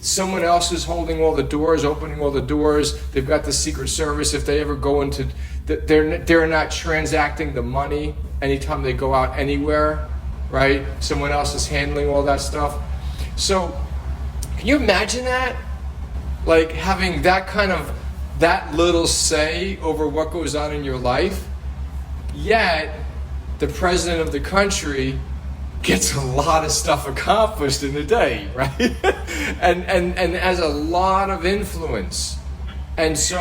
someone else is holding all the doors, opening all the doors. They've got the Secret Service. If they ever go into, they're not transacting the money anytime they go out anywhere, right? Someone else is handling all that stuff. So can you imagine that? Like having that little say over what goes on in your life, yet the president of the country gets a lot of stuff accomplished in a day, right? and has a lot of influence. And so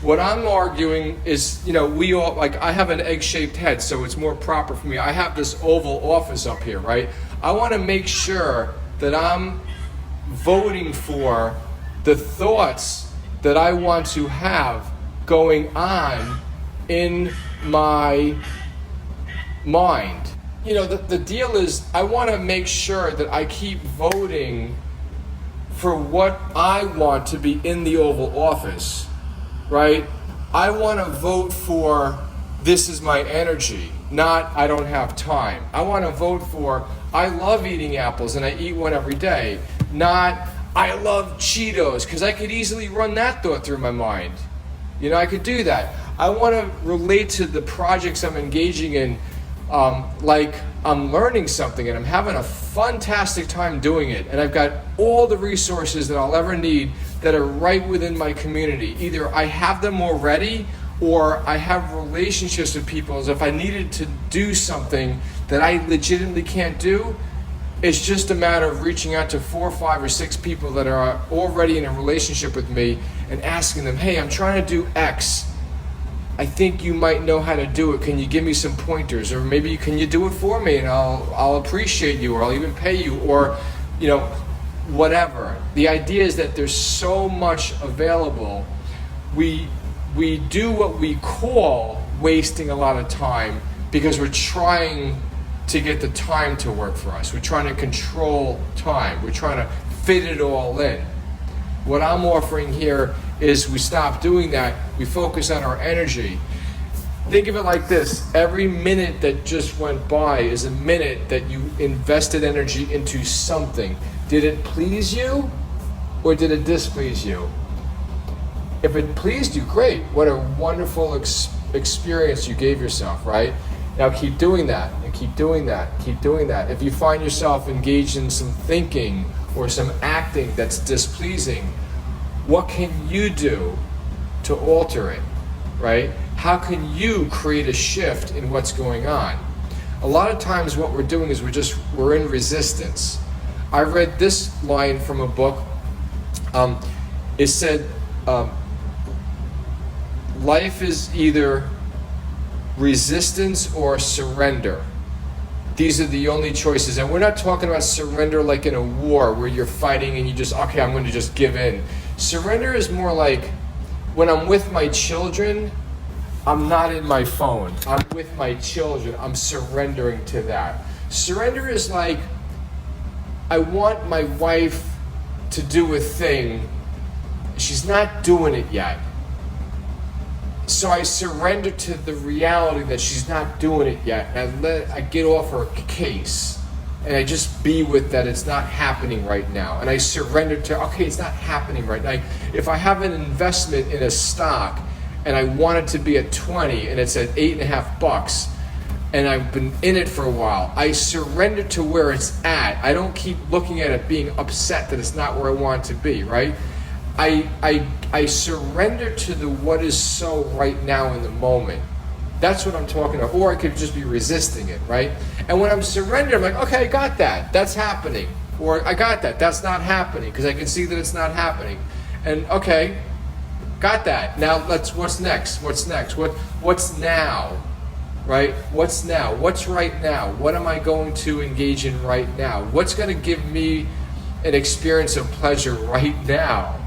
what I'm arguing is, we all, like, I have an egg-shaped head, so it's more proper for me. I have this oval office up here, right? I want to make sure that I'm voting for the thoughts that I want to have going on in my mind. The deal is I want to make sure that I keep voting for what I want to be in the Oval Office, right? I want to vote for this is my energy, not I don't have time. I want to vote for I love eating apples and I eat one every day, not I love Cheetos, because I could easily run that thought through my mind. I could do that. I want to relate to the projects I'm engaging in like I'm learning something and I'm having a fantastic time doing it, and I've got all the resources that I'll ever need that are right within my community. Either I have them already or I have relationships with people as if I needed to do something that I legitimately can't do. It's just a matter of reaching out to 4 or 5 or 6 people that are already in a relationship with me and asking them, hey, I'm trying to do X. I think you might know how to do it. Can you give me some pointers? Or maybe can you do it for me and I'll appreciate you, or I'll even pay you, or whatever. The idea is that there's so much available. We do what we call wasting a lot of time because we're trying to get the time to work for us. We're trying to control time. We're trying to fit it all in. What I'm offering here is we stop doing that. We focus on our energy. Think of it like this. Every minute that just went by is a minute that you invested energy into something. Did it please you or did it displease you? If it pleased you, great. What a wonderful experience you gave yourself, right? Now keep doing that and keep doing that, keep doing that. If you find yourself engaged in some thinking or some acting that's displeasing, what can you do to alter it, right? How can you create a shift in what's going on? A lot of times what we're doing is we're in resistance. I read this line from a book. It said, life is either resistance or surrender. These are the only choices. And we're not talking about surrender like in a war where you're fighting and you just, okay, I'm going to just give in. Surrender is more like when I'm with my children, I'm not in my phone. I'm with my children. I'm surrendering to that. Surrender is like, I want my wife to do a thing. She's not doing it yet. So I surrender to the reality that she's not doing it yet. And I get off her case. And I just be with that it's not happening right now. And I surrender to, okay, it's not happening right now. If I have an investment in a stock and I want it to be at 20 and it's at $8.50 and I've been in it for a while, I surrender to where it's at. I don't keep looking at it being upset that it's not where I want it to be, right? I surrender to the what is so right now in the moment. That's what I'm talking about. Or I could just be resisting it, right? And when I'm surrendering, I'm like, okay, I got that. That's happening. Or I got that. That's not happening, because I can see that it's not happening. And okay, got that. Now what's next? What's next? What's now? Right? What's now? What's right now? What am I going to engage in right now? What's going to give me an experience of pleasure right now?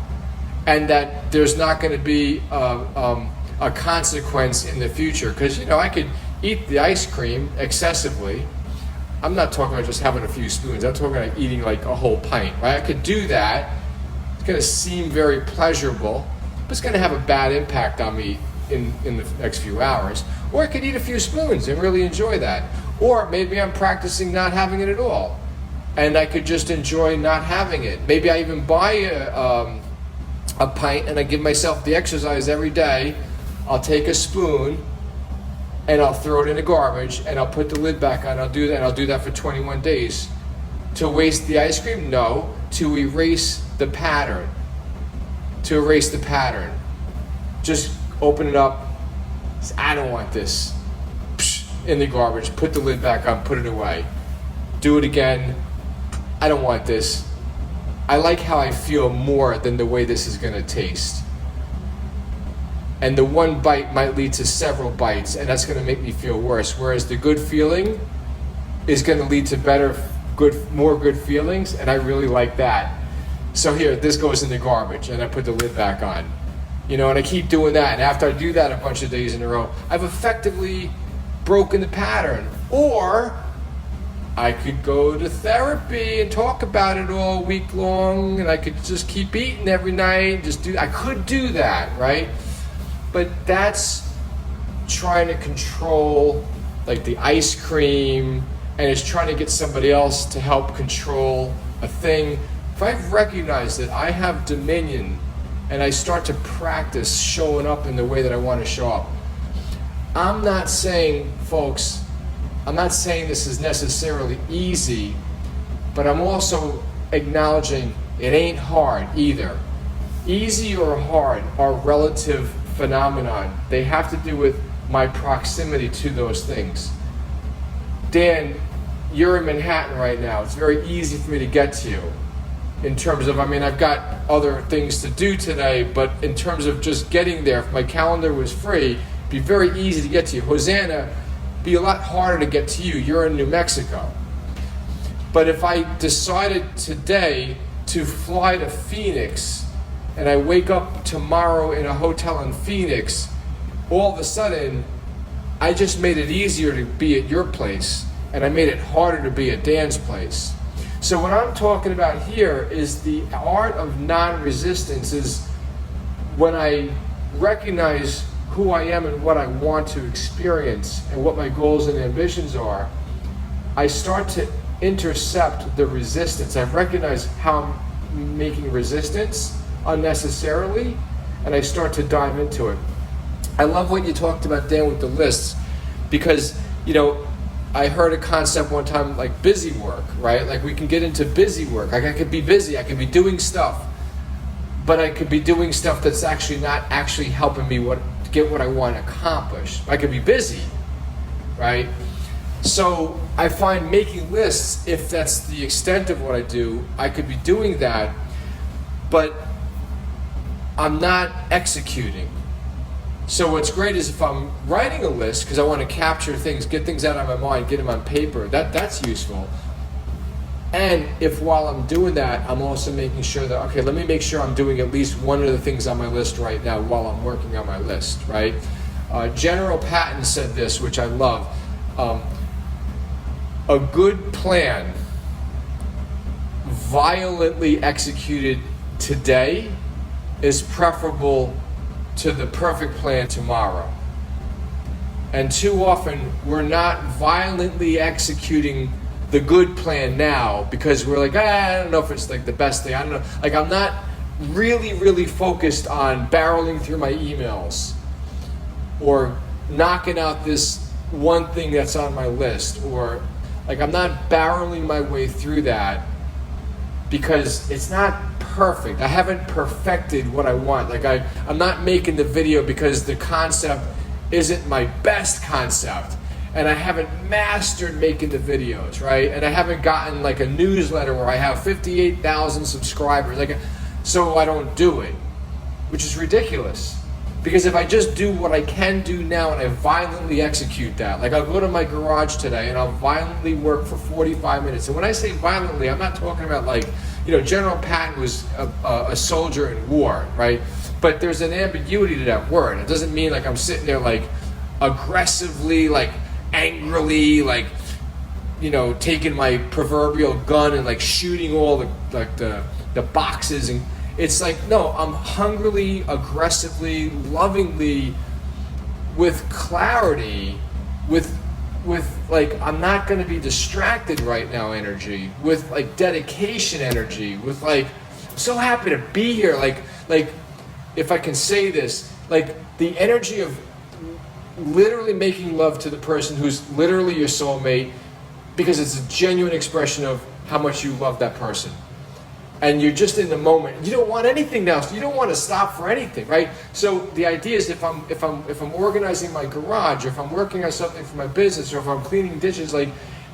And that there's not going to be a consequence in the future. Because, I could eat the ice cream excessively. I'm not talking about just having a few spoons. I'm talking about eating like a whole pint, right? I could do that. It's going to seem very pleasurable, but it's going to have a bad impact on me in the next few hours. Or I could eat a few spoons and really enjoy that. Or maybe I'm practicing not having it at all. and I could just enjoy not having it. Maybe I even buy a pint and I give myself the exercise every day. I'll take a spoon and I'll throw it in the garbage and I'll put the lid back on. I'll do that, and I'll do that for 21 days. To waste the ice cream? No. To erase the pattern. To erase the pattern. Just open it up. I don't want this. Psh, in the garbage. Put the lid back on. Put it away. Do it again. I don't want this. I like how I feel more than the way this is going to taste. And the one bite might lead to several bites, and that's going to make me feel worse. Whereas the good feeling is going to lead to more good feelings, and I really like that. So here, this goes in the garbage, and I put the lid back on. And I keep doing that. And after I do that a bunch of days in a row, I've effectively broken the pattern. Or I could go to therapy and talk about it all week long, and I could just keep eating every night. I could do that, right? But that's trying to control, like, the ice cream, and it's trying to get somebody else to help control a thing. If I've recognized that I have dominion and I start to practice showing up in the way that I want to show up, I'm not saying, folks, this is necessarily easy, but I'm also acknowledging it ain't hard either. Easy or hard are relative phenomenon. They have to do with my proximity to those things. Dan, you're in Manhattan right now. It's very easy for me to get to you. In terms of, I've got other things to do today, but in terms of just getting there, if my calendar was free, it'd be very easy to get to you. Hosanna, be a lot harder to get to you. You're in New Mexico. But if I decided today to fly to Phoenix, and I wake up tomorrow in a hotel in Phoenix, all of a sudden, I just made it easier to be at your place, and I made it harder to be at Dan's place. So what I'm talking about here is the art of non-resistance, is when I recognize who I am and what I want to experience and what my goals and ambitions are, I start to intercept the resistance. I recognize how I'm making resistance unnecessarily, and I start to dive into it. I love what you talked about, Dan, with the lists, because I heard a concept one time, like busy work, right? Like, we can get into busy work. Like, I could be busy, I could be doing stuff, but I could be doing stuff that's actually not actually helping me get what I want accomplished. I could be busy, right? So I find making lists, if that's the extent of what I do, I could be doing that, but I'm not executing. So what's great is if I'm writing a list, because I want to capture things, get things out of my mind, get them on paper, that's useful. And if while I'm doing that, I'm also making sure that, okay, let me make sure I'm doing at least one of the things on my list right now while I'm working on my list, right? General Patton said this, which I love. A good plan violently executed today is preferable to the perfect plan tomorrow. And too often, we're not violently executing the good plan now because we're like, I don't know if it's like the best thing. I don't know. Like, I'm not really focused on barreling through my emails or knocking out this one thing that's on my list, or like, I'm not barreling my way through that because it's not perfect. I haven't perfected what I want. Like, I'm not making the video because the concept isn't my best concept, and I haven't mastered making the videos, right? And I haven't gotten like a newsletter where I have 58,000 subscribers. Like, so I don't do it, which is ridiculous. Because if I just do what I can do now and I violently execute that, like, I'll go to my garage today and I'll violently work for 45 minutes. And when I say violently, I'm not talking about like, General Patton was a soldier in war, right? But there's an ambiguity to that word. It doesn't mean like I'm sitting there like aggressively, like angrily, like, taking my proverbial gun and like shooting all the boxes. And it's like, no, I'm hungrily, aggressively, lovingly, with clarity, with like, I'm not going to be distracted right now energy, with like dedication energy, with like, I'm so happy to be here. Like if I can say this, like the energy of literally making love to the person who's literally your soulmate, because it's a genuine expression of how much you love that person. And you're just in the moment. You don't want anything else. You don't want to stop for anything, right? So the idea is if I'm organizing my garage, or if I'm working on something for my business, or if I'm cleaning dishes, like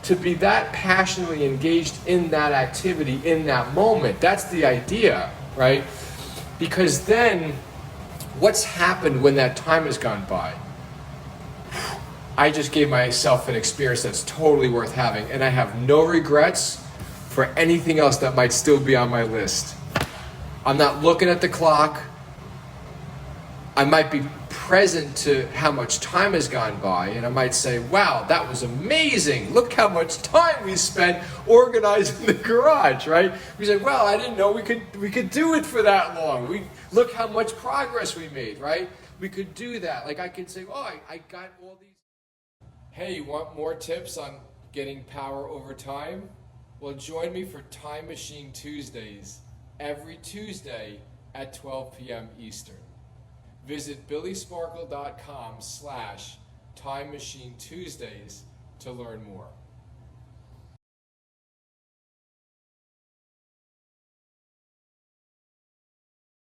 to be that passionately engaged in that activity in that moment. That's the idea, right? Because then what's happened when that time has gone by? I just gave myself an experience that's totally worth having, and I have no regrets for anything else that might still be on my list. I'm not looking at the clock. I might be present to how much time has gone by, and I might say, wow, that was amazing. Look how much time we spent organizing the garage, right? We say, well, I didn't know we could do it for that long. Look how much progress we made, right? We could do that. Like I could say, oh, I got all these. Hey, you want more tips on getting power over time? Well, join me for Time Machine Tuesdays every Tuesday at 12 p.m. Eastern. Visit billysparkle.com/Time Machine Tuesdays to learn more.